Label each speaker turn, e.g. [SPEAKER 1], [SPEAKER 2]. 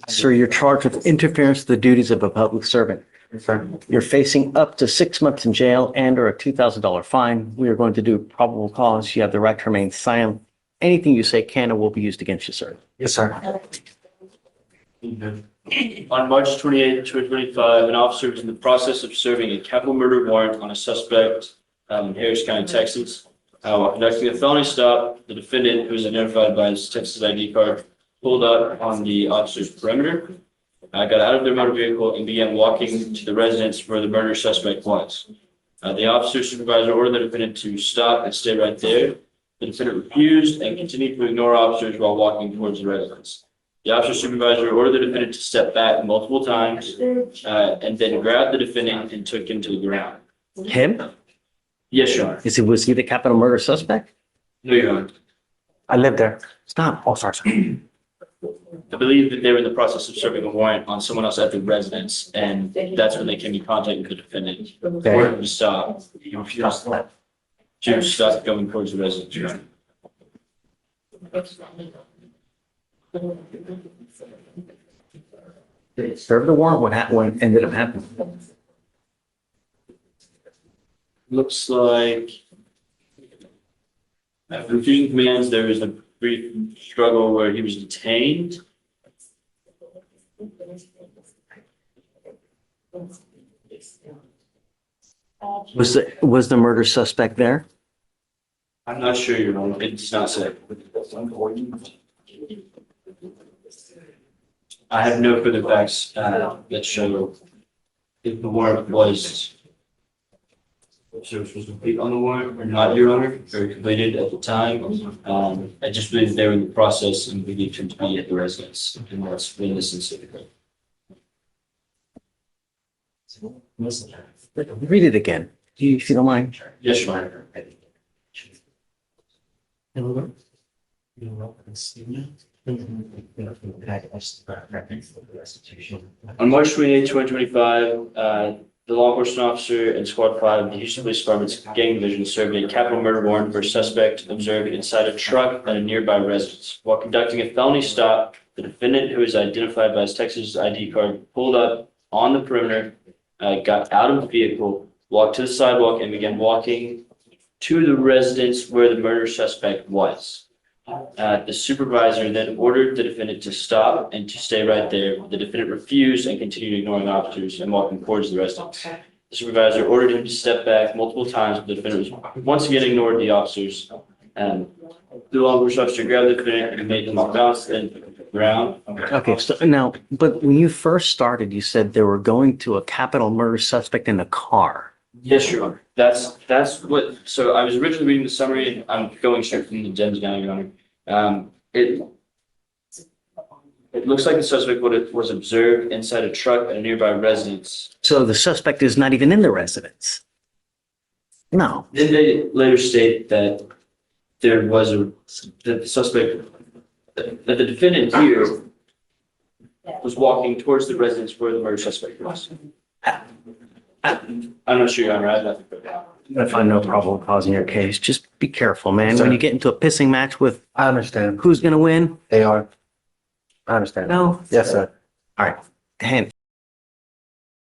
[SPEAKER 1] Sir, you're charged with interference with the duties of a public servant.
[SPEAKER 2] Sir.
[SPEAKER 1] You're facing up to 6 months in jail and or a $2,000 fine. We are going to do probable cause. You have the right to remain silent. Anything you say can and will be used against you, sir.
[SPEAKER 2] Yes, sir.
[SPEAKER 3] On March 28, 2025, an officer was in the process of serving a capital murder warrant on a suspect in Harris County, Texas. While conducting a felony stop, the defendant, who was identified by his Texas ID card, pulled up on the officer's perimeter, got out of their motor vehicle, and began walking to the residence where the murder suspect was. The officer's supervisor ordered the defendant to stop and stay right there. The defendant refused and continued to ignore officers while walking towards the residence. The officer supervisor ordered the defendant to step back multiple times and then grabbed the defendant and took him to the ground.
[SPEAKER 1] Him?
[SPEAKER 3] Yes, Your Honor.
[SPEAKER 1] Was he the capital murder suspect?
[SPEAKER 3] No, Your Honor.
[SPEAKER 2] I live there.
[SPEAKER 1] Stop.
[SPEAKER 2] Oh, sorry, sir.
[SPEAKER 3] I believe that they were in the process of serving a warrant on someone else at the residence, and that's when they came in contact with the defendant. Ordered him to stop. He refused to stop going towards the residence, Your Honor.
[SPEAKER 1] Did it serve the warrant? What ended up happening?
[SPEAKER 3] Looks like after refusing commands, there was a brief struggle where he was detained.
[SPEAKER 1] Was the murder suspect there?
[SPEAKER 3] I'm not sure, Your Honor. It does not say. I have no further facts that show if the warrant was complete on the warrant or not, Your Honor, or completed at the time. I just believe they were in the process and believed him to be at the residence, and that's when this incident occurred.
[SPEAKER 1] Read it again, if you don't mind.
[SPEAKER 3] Yes, Your Honor. On March 28, 2025, the law enforcement officer and Squad 5 of the Houston Police Department's gang division served a capital murder warrant for a suspect observed inside a truck at a nearby residence. While conducting a felony stop, the defendant, who is identified by his Texas ID card, pulled up on the perimeter, got out of the vehicle, walked to the sidewalk, and began walking to the residence where the murder suspect was. The supervisor then ordered the defendant to stop and to stay right there. The defendant refused and continued ignoring officers and walking towards the residence. The supervisor ordered him to step back multiple times, but the defendant was once again ignored the officers. The law enforcement officer grabbed the defendant and made him off balance and the ground.
[SPEAKER 1] Okay, so now, but when you first started, you said they were going to a capital murder suspect in a car.
[SPEAKER 3] Yes, Your Honor. That's what. So I was originally reading the summary, and I'm going straight from the agenda now, Your Honor. It looks like the suspect was observed inside a truck at a nearby residence.
[SPEAKER 1] So the suspect is not even in the residence. No.
[SPEAKER 3] Then they later state that there was that the suspect, that the defendant here was walking towards the residence where the murder suspect was. I'm not sure, Your Honor. I have nothing further.
[SPEAKER 1] I find no probable cause in your case. Just be careful, man. When you get into a pissing match with
[SPEAKER 2] I understand.
[SPEAKER 1] who's going to win?
[SPEAKER 2] They are. I understand.
[SPEAKER 1] No.
[SPEAKER 2] Yes, sir.
[SPEAKER 1] All right. Hand